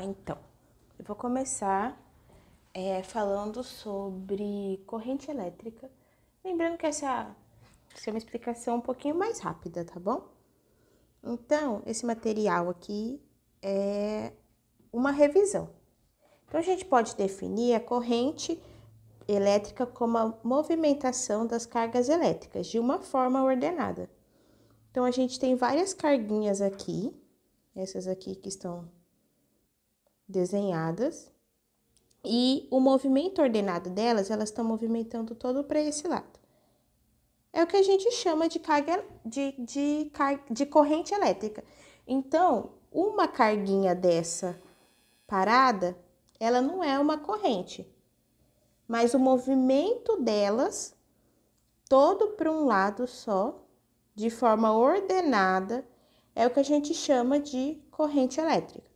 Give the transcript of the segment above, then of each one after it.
Então, eu vou começar falando sobre corrente elétrica. Lembrando que essa é uma explicação um pouquinho mais rápida, tá bom? Então, esse material aqui é uma revisão. Então, a gente pode definir a corrente elétrica como a movimentação das cargas elétricas de uma forma ordenada. Então, a gente tem várias carguinhas aqui, essas aqui que estão desenhadas, e o movimento ordenado delas, elas estão movimentando todo para esse lado. É o que a gente chama de carga de corrente elétrica. Então, uma carguinha dessa parada, ela não é uma corrente, mas o movimento delas todo para um lado só, de forma ordenada, é o que a gente chama de corrente elétrica.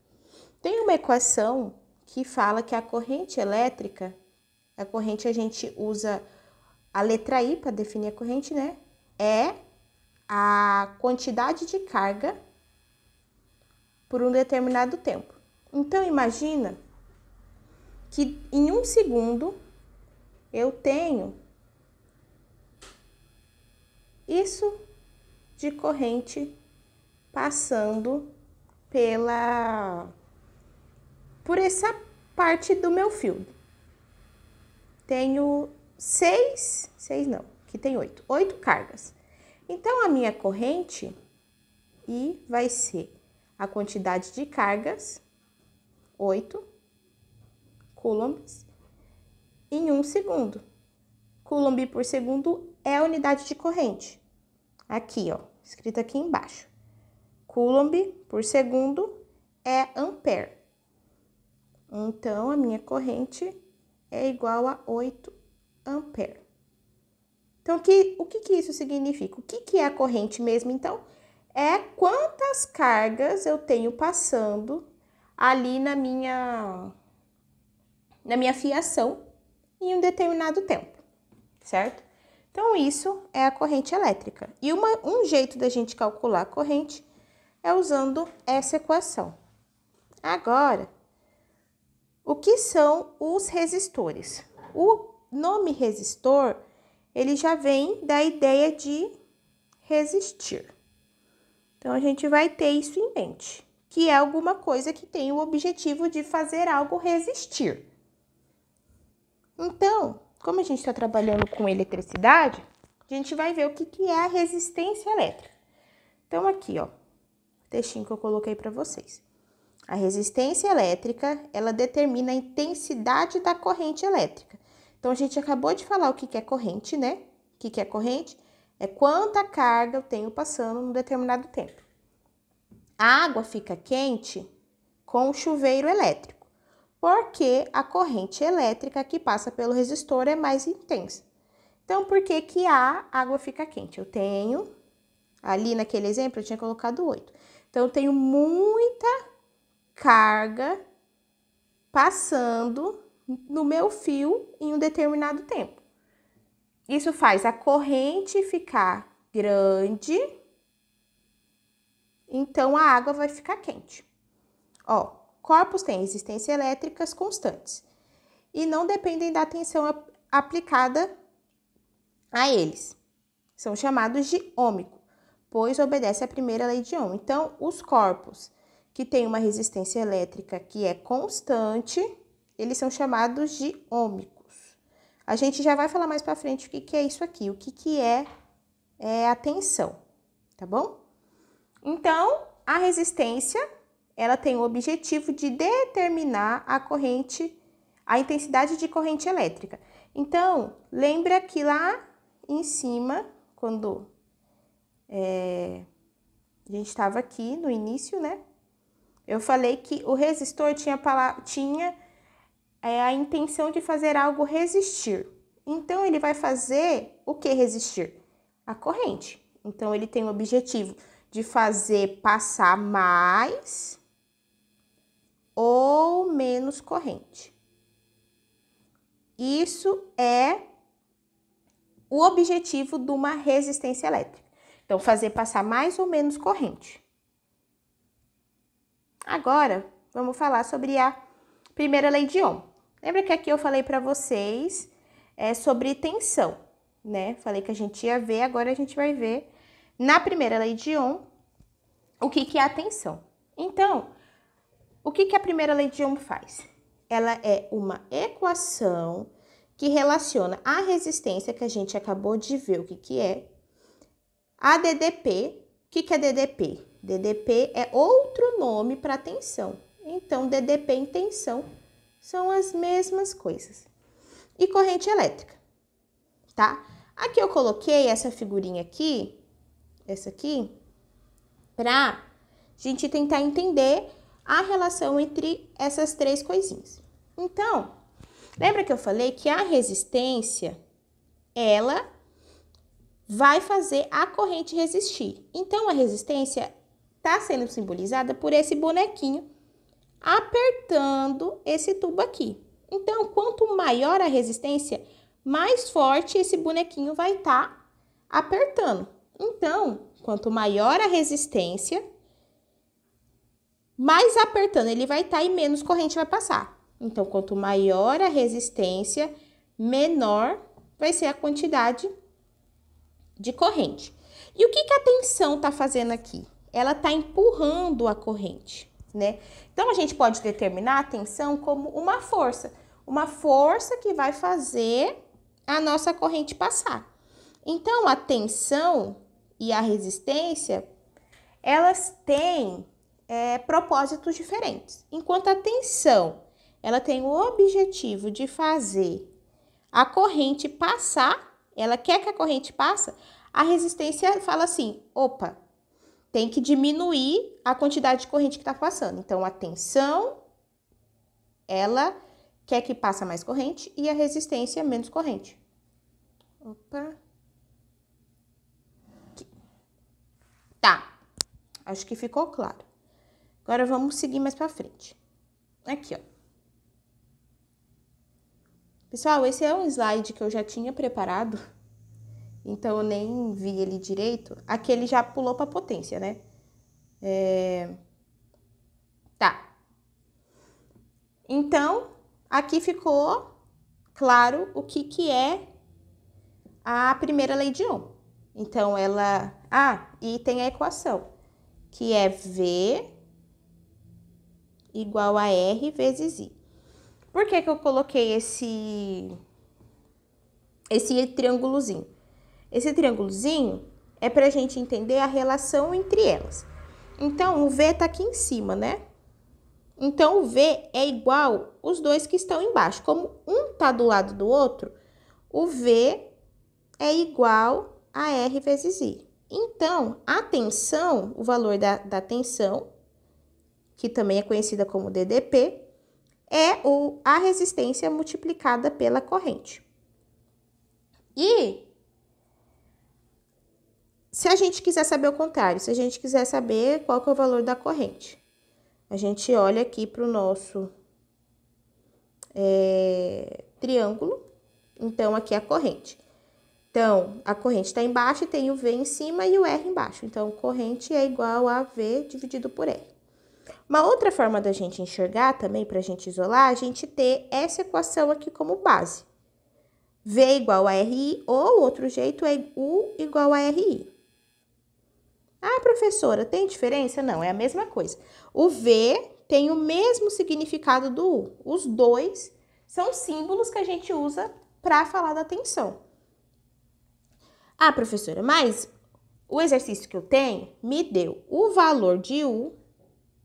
Tem uma equação que fala que a corrente elétrica, a corrente a gente usa a letra I para definir a corrente, né? É a quantidade de carga por um determinado tempo. Então, imagina que em 1 segundo eu tenho isso de corrente passando por essa parte do meu fio. Tenho seis não, aqui tem 8 cargas. Então, a minha corrente I vai ser a quantidade de cargas, 8 coulombs, em 1 segundo. Coulomb por segundo é a unidade de corrente. Aqui, ó, escrito aqui embaixo. Coulomb por segundo é ampere. Então, a minha corrente é igual a 8 ampere. Então, o que isso significa? O que é a corrente mesmo, então? É quantas cargas eu tenho passando ali na minha fiação em um determinado tempo, certo? Então, isso é a corrente elétrica. E um jeito da gente calcular a corrente é usando essa equação. Agora, o que são os resistores? O nome resistor, ele já vem da ideia de resistir. Então, a gente vai ter isso em mente, que é alguma coisa que tem o objetivo de fazer algo resistir. Então, como a gente está trabalhando com eletricidade, a gente vai ver o que é a resistência elétrica. Então, aqui, ó, o textinho que eu coloquei para vocês. A resistência elétrica, ela determina a intensidade da corrente elétrica. Então, a gente acabou de falar o que é corrente, né? O que é corrente? É quanta carga eu tenho passando num determinado tempo. A água fica quente com o chuveiro elétrico, porque a corrente elétrica que passa pelo resistor é mais intensa. Então, por que a água fica quente? Eu tenho, ali naquele exemplo, eu tinha colocado 8. Então, eu tenho muita carga passando no meu fio em um determinado tempo. Isso faz a corrente ficar grande, então a água vai ficar quente. Ó, corpos têm resistência elétricas constantes e não dependem da tensão aplicada a eles. São chamados de ôhmico, pois obedece à primeira lei de Ohm. Então, os corpos que têm uma resistência elétrica que é constante, eles são chamados de ôhmicos. A gente já vai falar mais para frente o que é isso aqui, o que é a tensão, tá bom? Então, a resistência, ela tem o objetivo de determinar a intensidade de corrente elétrica. Então, lembra que lá em cima, quando a gente estava aqui no início, né? Eu falei que o resistor tinha a intenção de fazer algo resistir. Então, ele vai fazer o que resistir? A corrente. Então, ele tem o objetivo de fazer passar mais ou menos corrente. Isso é o objetivo de uma resistência elétrica. Então, fazer passar mais ou menos corrente. Agora, vamos falar sobre a primeira lei de Ohm. Lembra que aqui eu falei para vocês sobre tensão, né? Falei que a gente ia ver, agora a gente vai ver na primeira lei de Ohm o que é a tensão. Então, o que a primeira lei de Ohm faz? Ela é uma equação que relaciona a resistência, que a gente acabou de ver o que é, a DDP. O que é DDP? DDP é outro nome para tensão. Então, DDP e tensão são as mesmas coisas. E corrente elétrica, tá? Aqui eu coloquei essa figurinha aqui, essa aqui, pra gente tentar entender a relação entre essas três coisinhas. Então, lembra que eu falei que a resistência, ela vai fazer a corrente resistir. Então, a resistência está sendo simbolizada por esse bonequinho apertando esse tubo aqui. Então, quanto maior a resistência, mais forte esse bonequinho vai estar apertando. Então, quanto maior a resistência, mais apertando ele vai estar e menos corrente vai passar. Então, quanto maior a resistência, menor vai ser a quantidade de corrente. E o que a tensão está fazendo aqui? Ela está empurrando a corrente, né? Então, a gente pode determinar a tensão como uma força que vai fazer a nossa corrente passar. Então, a tensão e a resistência, elas têm propósitos diferentes. Enquanto a tensão, ela tem o objetivo de fazer a corrente passar, ela quer que a corrente passe, a resistência fala assim, opa, tem que diminuir a quantidade de corrente que está passando. Então, a tensão, ela quer que passe mais corrente e a resistência menos corrente. Opa. Aqui. Tá, acho que ficou claro. Agora, vamos seguir mais pra frente. Aqui, ó. Pessoal, esse é um slide que eu já tinha preparado, então eu nem vi ele direito. Aqui ele já pulou para potência, né? Tá. Então, aqui ficou claro o que é a primeira lei de Ohm. Então, ela... e tem a equação, que é V igual a R vezes I. Por que eu coloquei esse triângulozinho? Esse triângulozinho é para a gente entender a relação entre elas. Então, o V tá aqui em cima, né? Então, o V é igual os dois que estão embaixo. Como um tá do lado do outro, o V é igual a R vezes I. Então, a tensão, o valor da tensão, que também é conhecida como DDP, é a resistência multiplicada pela corrente. E se a gente quiser saber o contrário, se a gente quiser saber qual que é o valor da corrente, a gente olha aqui para o nosso triângulo. Então, aqui é a corrente. Então, a corrente está embaixo e tem o V em cima e o R embaixo. Então, corrente é igual a V dividido por R. Uma outra forma da gente enxergar também, para a gente isolar, a gente ter essa equação aqui como base. V igual a RI, ou outro jeito é U igual a RI. Ah, professora, tem diferença? Não, é a mesma coisa. O V tem o mesmo significado do U. Os dois são símbolos que a gente usa para falar da tensão. Ah, professora, mas o exercício que eu tenho me deu o valor de U,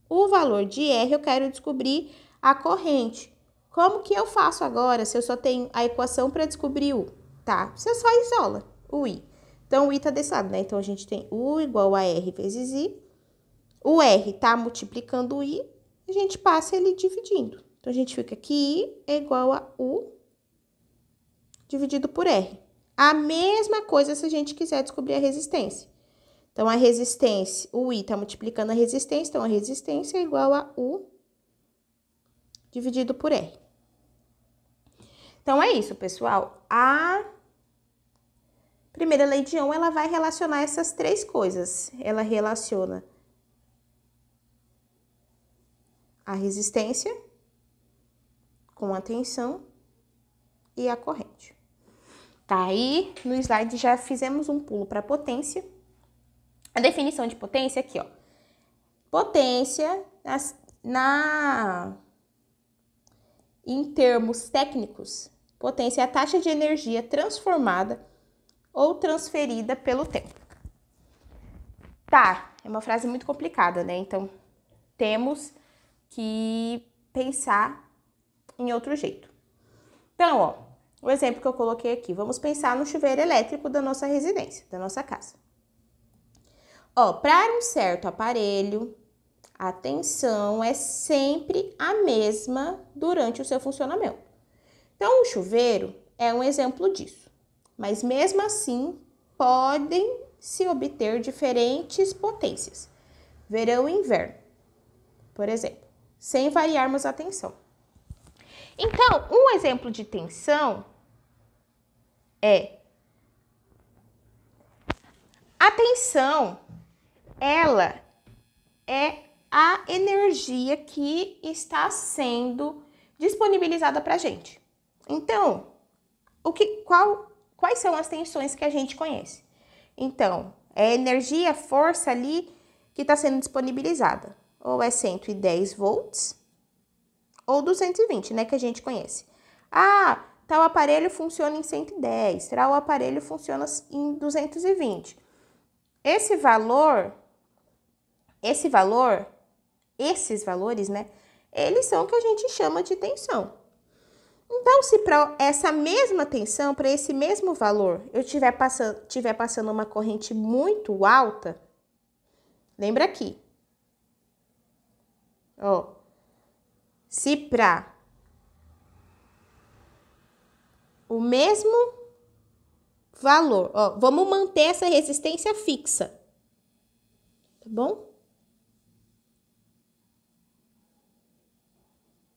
o valor de R, eu quero descobrir a corrente. Como que eu faço agora se eu só tenho a equação para descobrir U? Tá, você só isola o I. Então, o I tá desse lado, né? Então, a gente tem U igual a R vezes I. O R tá multiplicando o I, a gente passa ele dividindo. Então, a gente fica que I é igual a U dividido por R. A mesma coisa se a gente quiser descobrir a resistência. Então, a resistência, o I tá multiplicando a resistência, então a resistência é igual a U dividido por R. Então, é isso, pessoal. A primeira lei de Ohm, ela vai relacionar essas três coisas. Ela relaciona a resistência com a tensão e a corrente. Tá, aí no slide já fizemos um pulo para potência. A definição de potência aqui, ó. Potência, em termos técnicos, potência é a taxa de energia transformada ou transferida pelo tempo. Tá, é uma frase muito complicada, né? Então, temos que pensar em outro jeito. Então, ó, o exemplo que eu coloquei aqui, vamos pensar no chuveiro elétrico da nossa residência, da nossa casa. Ó, para um certo aparelho, a tensão é sempre a mesma durante o seu funcionamento. Então, o chuveiro é um exemplo disso. Mas mesmo assim, podem se obter diferentes potências. Verão e inverno, por exemplo, sem variarmos a tensão. Então, um exemplo de tensão é a tensão, ela é a energia que está sendo disponibilizada para a gente. Então, quais são as tensões que a gente conhece? Então, é a energia, a força ali que está sendo disponibilizada. Ou é 110 volts, ou 220, né, que a gente conhece. Ah, tal aparelho funciona em 110, tal aparelho funciona em 220. Esses valores, né, eles são o que a gente chama de tensão. Então, se para essa mesma tensão, para esse mesmo valor, eu tiver passando uma corrente muito alta, lembra aqui, ó, se para o mesmo valor, ó, vamos manter essa resistência fixa, tá bom?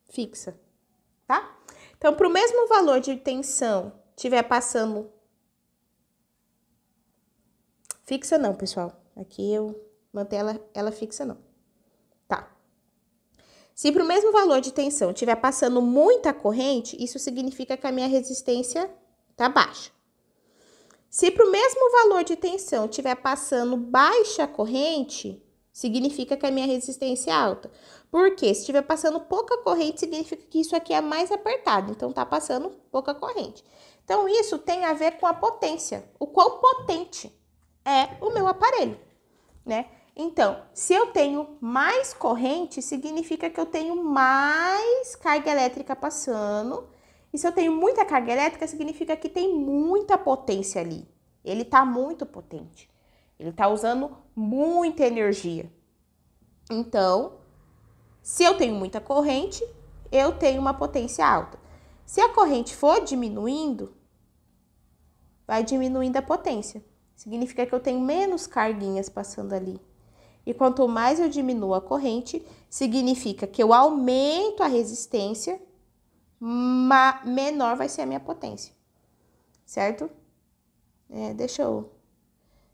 Fixa, tá? Então, para o mesmo valor de tensão, tiver passando... Fixa não, pessoal. Aqui eu mantenho ela fixa não. Tá. Se para o mesmo valor de tensão tiver passando muita corrente, isso significa que a minha resistência tá baixa. Se para o mesmo valor de tensão tiver passando baixa corrente, significa que a minha resistência é alta. Porque se estiver passando pouca corrente, significa que isso aqui é mais apertado. Então, tá passando pouca corrente. Então, isso tem a ver com a potência. O quão potente é o meu aparelho, né? Então, se eu tenho mais corrente, significa que eu tenho mais carga elétrica passando. E se eu tenho muita carga elétrica, significa que tem muita potência ali. Ele tá muito potente. Ele tá usando muita energia. Então, se eu tenho muita corrente, eu tenho uma potência alta. Se a corrente for diminuindo, vai diminuindo a potência. Significa que eu tenho menos carguinhas passando ali. E quanto mais eu diminuo a corrente, significa que eu aumento a resistência, menor vai ser a minha potência. Certo? Deixa eu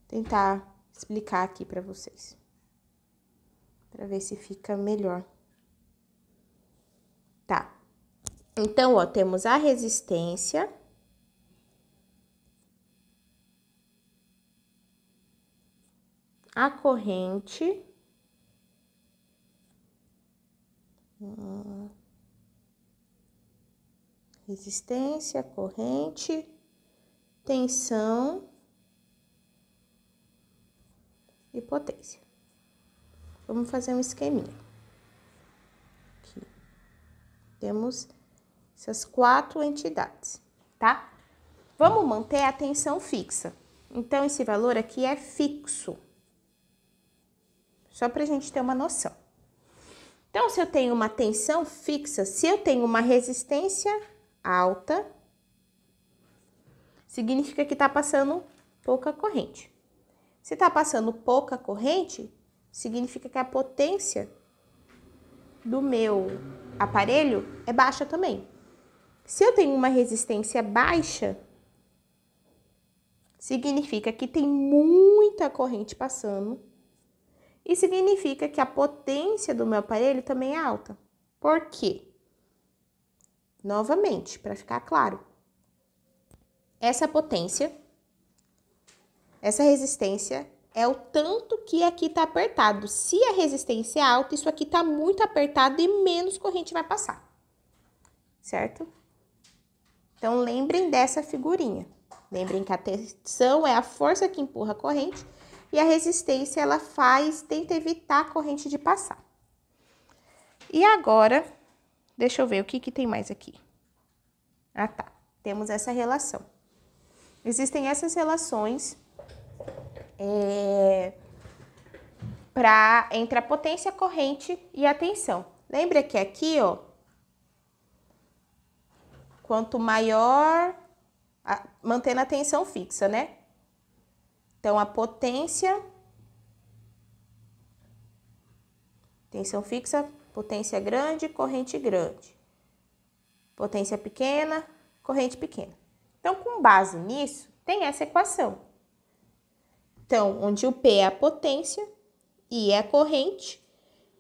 tentar explicar aqui para vocês. Para ver se fica melhor. Tá. Então, ó, temos a resistência. A corrente. Resistência, corrente, tensão e potência. Vamos fazer um esqueminha. Aqui. Temos essas 4 entidades, tá? Vamos manter a tensão fixa. Então, esse valor aqui é fixo. Só pra gente ter uma noção. Então, se eu tenho uma tensão fixa, se eu tenho uma resistência alta, significa que tá passando pouca corrente. Se tá passando pouca corrente, significa que a potência do meu aparelho é baixa também. Se eu tenho uma resistência baixa, significa que tem muita corrente passando e significa que a potência do meu aparelho também é alta. Por quê? Novamente, para ficar claro, essa potência, essa resistência é o tanto que aqui tá apertado. Se a resistência é alta, isso aqui tá muito apertado e menos corrente vai passar, certo? Então, lembrem dessa figurinha. Lembrem que a tensão é a força que empurra a corrente e a resistência, ela tenta evitar a corrente de passar. E agora, deixa eu ver o que tem mais aqui. Ah, tá. Temos essa relação. Existem essas relações entre a potência, a corrente e a tensão. Lembra que aqui, ó, quanto maior, mantendo a tensão fixa, né? Então, a potência, tensão fixa, potência grande, corrente grande. Potência pequena, corrente pequena. Então, com base nisso, tem essa equação. Então, onde o P é a potência, I é a corrente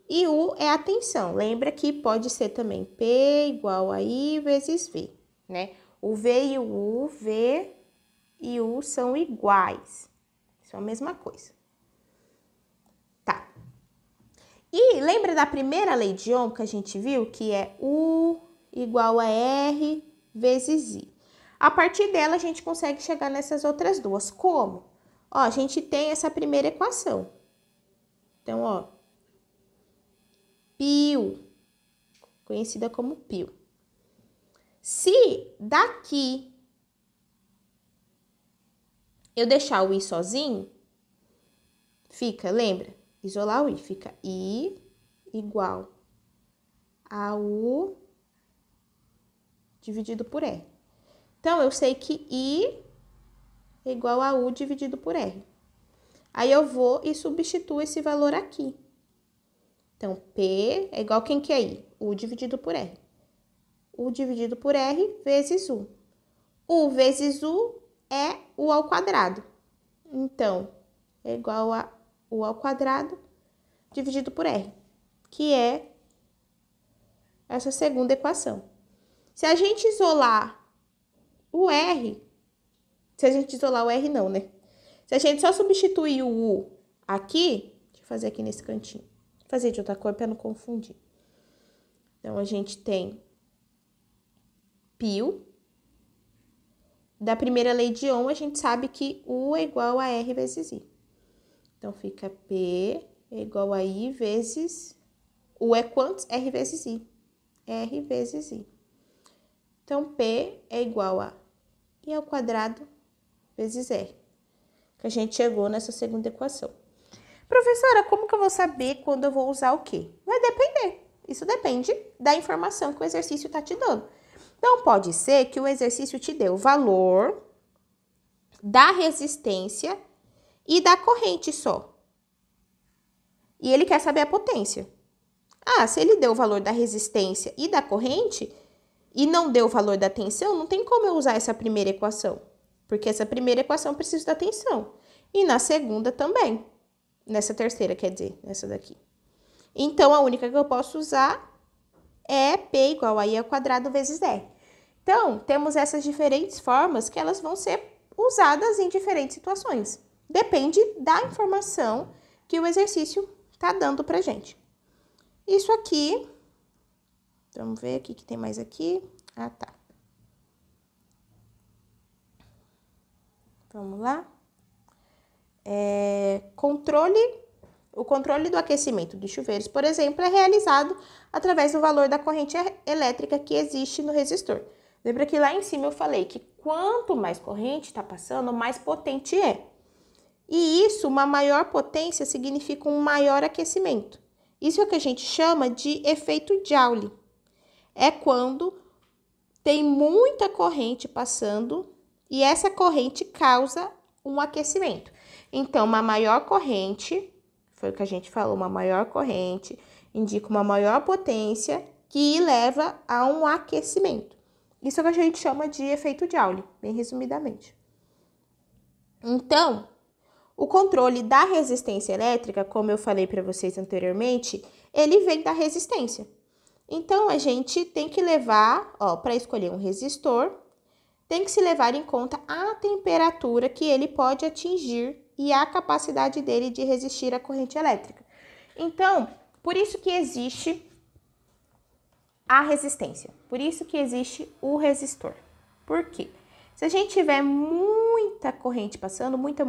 e U é a tensão. Lembra que pode ser também P igual a I vezes V, né? O V e o U, V e U são iguais. São a mesma coisa. Tá. E lembra da primeira lei de Ohm que a gente viu, que é U igual a R vezes I. A partir dela, a gente consegue chegar nessas outras duas. Como? Ó, a gente tem essa primeira equação. Então, ó, π, conhecida como π. Se daqui eu deixar o I sozinho, fica, lembra? Isolar o I, fica I igual a U dividido por R. Então, eu sei que I é igual a U dividido por R. Aí, eu vou e substituo esse valor aqui. Então, P é igual a quem que é I? U dividido por R. U dividido por R vezes U. U vezes U é U ao quadrado. Então, é igual a U ao quadrado dividido por R, que é essa segunda equação. Se a gente isolar o R, se a gente isolar o R não, né? Se a gente só substituir o U aqui, deixa eu fazer aqui nesse cantinho, vou fazer de outra cor para não confundir. Então, a gente tem π. Da primeira lei de Ohm, a gente sabe que U é igual a R vezes I. Então, fica P é igual a I vezes... U é quantos? R vezes I. R vezes I. Então, P é igual a I ao quadrado vezes R. Que a gente chegou nessa segunda equação. Professora, como que eu vou saber quando eu vou usar o quê? Vai depender. Isso depende da informação que o exercício está te dando. Então, pode ser que o exercício te dê o valor da resistência e da corrente só. E ele quer saber a potência. Ah, se ele deu o valor da resistência e da corrente e não deu o valor da tensão, não tem como eu usar essa primeira equação. Porque essa primeira equação precisa da tensão. E na segunda também. Nessa terceira, quer dizer, nessa daqui. Então, a única que eu posso usar é P igual a I ao quadrado vezes R. Então, temos essas diferentes formas que elas vão ser usadas em diferentes situações. Depende da informação que o exercício está dando pra gente. Isso aqui, vamos ver o que tem mais aqui. Ah, tá. Vamos lá. O controle do aquecimento dos chuveiros, por exemplo, é realizado através do valor da corrente elétrica que existe no resistor. Lembra que lá em cima eu falei que quanto mais corrente está passando, mais potente é. E isso, uma maior potência, significa um maior aquecimento. Isso é o que a gente chama de efeito Joule. É quando tem muita corrente passando e essa corrente causa um aquecimento. Então, uma maior corrente, foi o que a gente falou, uma maior corrente indica uma maior potência que leva a um aquecimento. Isso é o que a gente chama de efeito Joule, bem resumidamente. Então, o controle da resistência elétrica, como eu falei para vocês anteriormente, ele vem da resistência. Então, a gente tem que levar, ó, para escolher um resistor, tem que se levar em conta a temperatura que ele pode atingir e a capacidade dele de resistir à corrente elétrica. Então, por isso que existe a resistência, por isso que existe o resistor. Por quê? Se a gente tiver muita corrente passando, muita,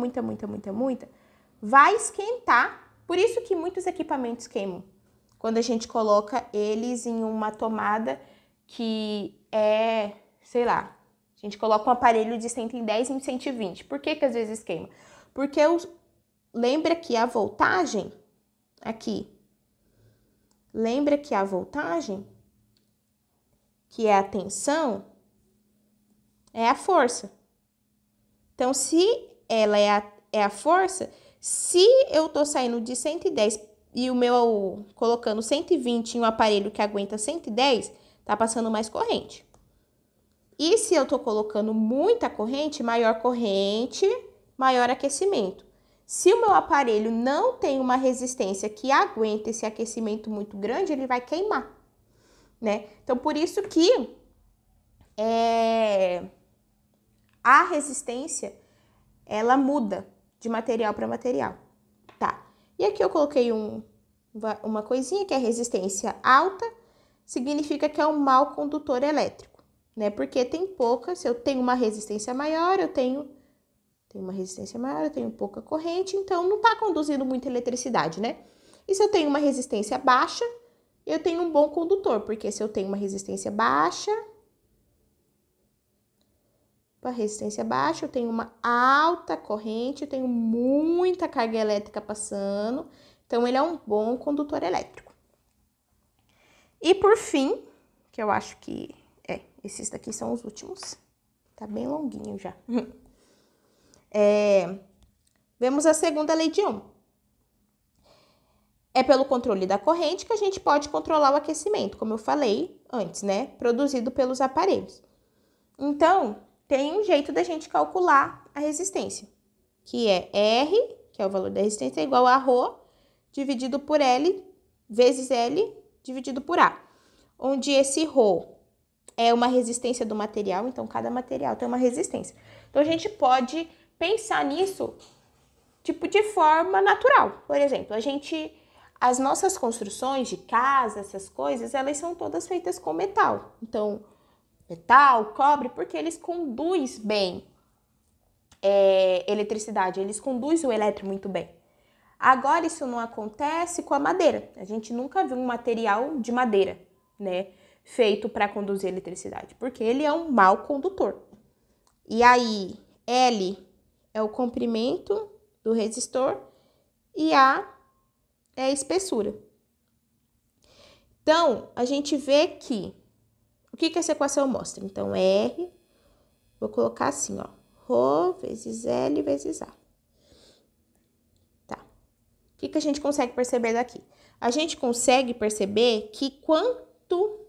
vai esquentar. Por isso que muitos equipamentos queimam. Quando a gente coloca eles em uma tomada que é, sei lá, a gente coloca um aparelho de 110 em 120. Por que às vezes queima? Porque lembra que a voltagem, aqui, lembra que a voltagem, que é a tensão, é a força. Então, se ela é a força, se eu tô saindo de 110 e o meu colocando 120 em um aparelho que aguenta 110, tá passando mais corrente. E se eu tô colocando muita corrente, maior aquecimento. Se o meu aparelho não tem uma resistência que aguente esse aquecimento muito grande, ele vai queimar, né? Então, por isso que a resistência, ela muda de material para material, tá? E aqui eu coloquei uma coisinha que é resistência alta, significa que é um mau condutor elétrico, né? Porque tem pouca, se eu tenho uma resistência maior, eu tenho pouca corrente, então não tá conduzindo muita eletricidade, né? E se eu tenho uma resistência baixa, eu tenho um bom condutor, porque se eu tenho uma resistência baixa, eu tenho uma alta corrente, eu tenho muita carga elétrica passando, então ele é um bom condutor elétrico. E por fim, que eu acho que esses daqui são os últimos, tá bem longuinho já. Vemos a segunda lei de Ohm. É pelo controle da corrente que a gente pode controlar o aquecimento, como eu falei antes, né? Produzido pelos aparelhos. Então, tem um jeito da gente calcular a resistência, que é R, que é o valor da resistência, igual a ρ dividido por L vezes L dividido por A. Onde esse ρ é uma resistência do material, então cada material tem uma resistência. Então, a gente pode pensar nisso, tipo, de forma natural. Por exemplo, as nossas construções de casa, essas coisas, elas são todas feitas com metal. Então, metal, cobre, porque eles conduzem bem eletricidade, eles conduzem o elétron muito bem. Agora, isso não acontece com a madeira. A gente nunca viu um material de madeira, né, feito para conduzir eletricidade, porque ele é um mau condutor. E aí, L é o comprimento do resistor e A é a espessura. Então, a gente vê que o que essa equação mostra? Então, R, vou colocar assim, ó, ρ vezes L vezes A. Tá. O que a gente consegue perceber daqui? A gente consegue perceber que quanto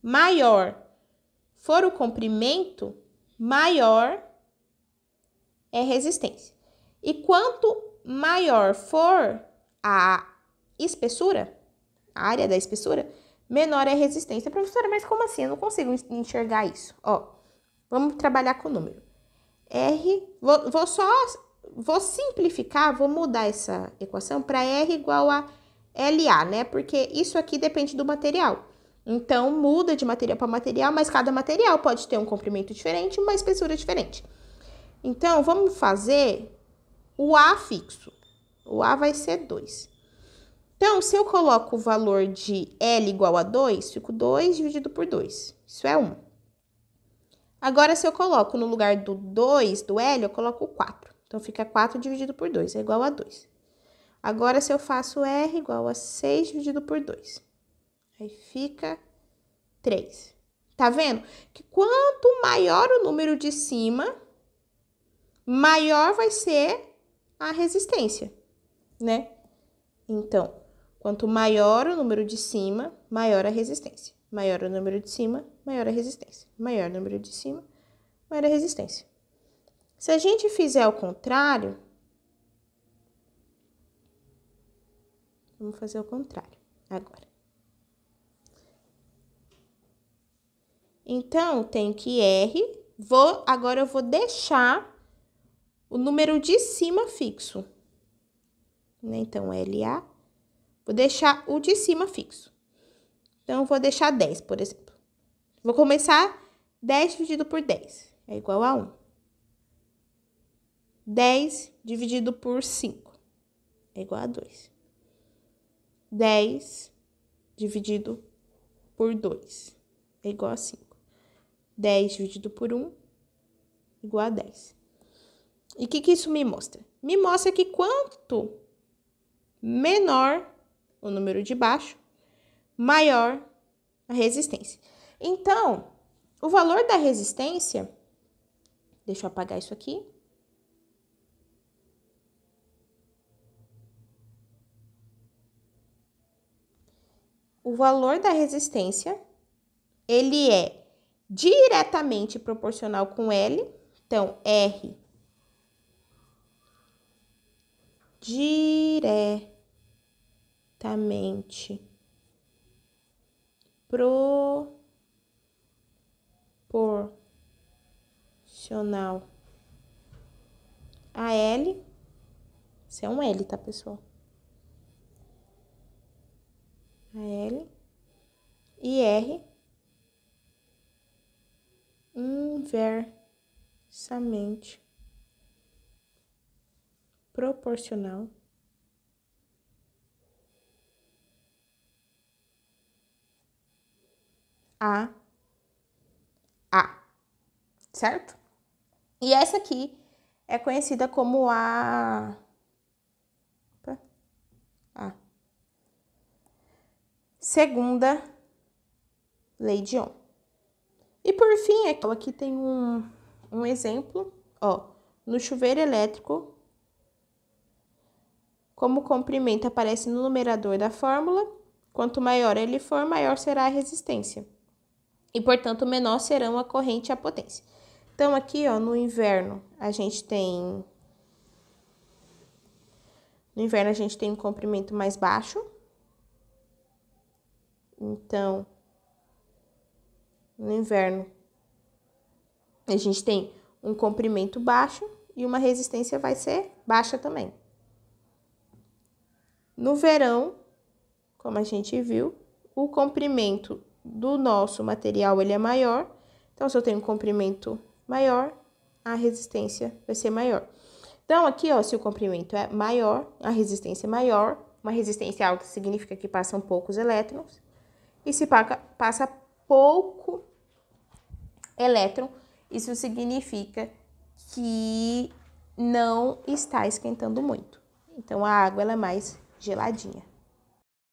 maior for o comprimento, maior é a resistência. E quanto maior for a espessura, a área da espessura, menor é a resistência. Professora, mas como assim? Eu não consigo enxergar isso. Ó, vamos trabalhar com o número. R, vou simplificar, vou mudar essa equação para R igual a LA, né? Porque isso aqui depende do material. Então, muda de material para material, mas cada material pode ter um comprimento diferente e uma espessura diferente. Então, vamos fazer o A fixo. O A vai ser 2. Então, se eu coloco o valor de L igual a 2, fico 2 dividido por 2. Isso é 1. Agora, se eu coloco no lugar do 2, do L, eu coloco o 4. Então, fica 4 dividido por 2, é igual a 2. Agora, se eu faço R igual a 6 dividido por 2, aí fica 3. Tá vendo? Que quanto maior o número de cima, maior vai ser a resistência, né? Então, quanto maior o número de cima, maior a resistência. Maior o número de cima, maior a resistência. Maior o número de cima, maior a resistência. Se a gente fizer ao contrário, vamos fazer o contrário agora. Então, tem que R. Agora eu vou deixar o número de cima fixo. Então, LA. Vou deixar o de cima fixo. Então, eu vou deixar 10, por exemplo. Vou começar 10 dividido por 10. É igual a 1. 10 dividido por 5. É igual a 2. 10 dividido por 2. É igual a 5. 10 dividido por 1, igual a 10. E o que isso me mostra? Me mostra que quanto menor o número de baixo, maior a resistência. Então, o valor da resistência, deixa eu apagar isso aqui. O valor da resistência, ele é diretamente proporcional com L. Então, R diretamente proporcional a L. Isso é um L, tá, pessoal? A L e R inversamente proporcional a A, certo? E essa aqui é conhecida como a segunda lei de Ohm. E por fim, aqui tem um exemplo, ó, no chuveiro elétrico, como o comprimento aparece no numerador da fórmula, quanto maior ele for, maior será a resistência. E, portanto, menor serão a corrente e a potência. Então, aqui, ó, no inverno, a gente tem um comprimento mais baixo. Então, no inverno, a gente tem um comprimento baixo e uma resistência vai ser baixa também. No verão, como a gente viu, o comprimento do nosso material ele é maior. Então, se eu tenho um comprimento maior, a resistência vai ser maior. Então, aqui, ó, se o comprimento é maior, a resistência é maior. Uma resistência é algo que significa que passam poucos elétrons. E se passa pouco elétron, isso significa que não está esquentando muito. Então, a água ela é mais geladinha.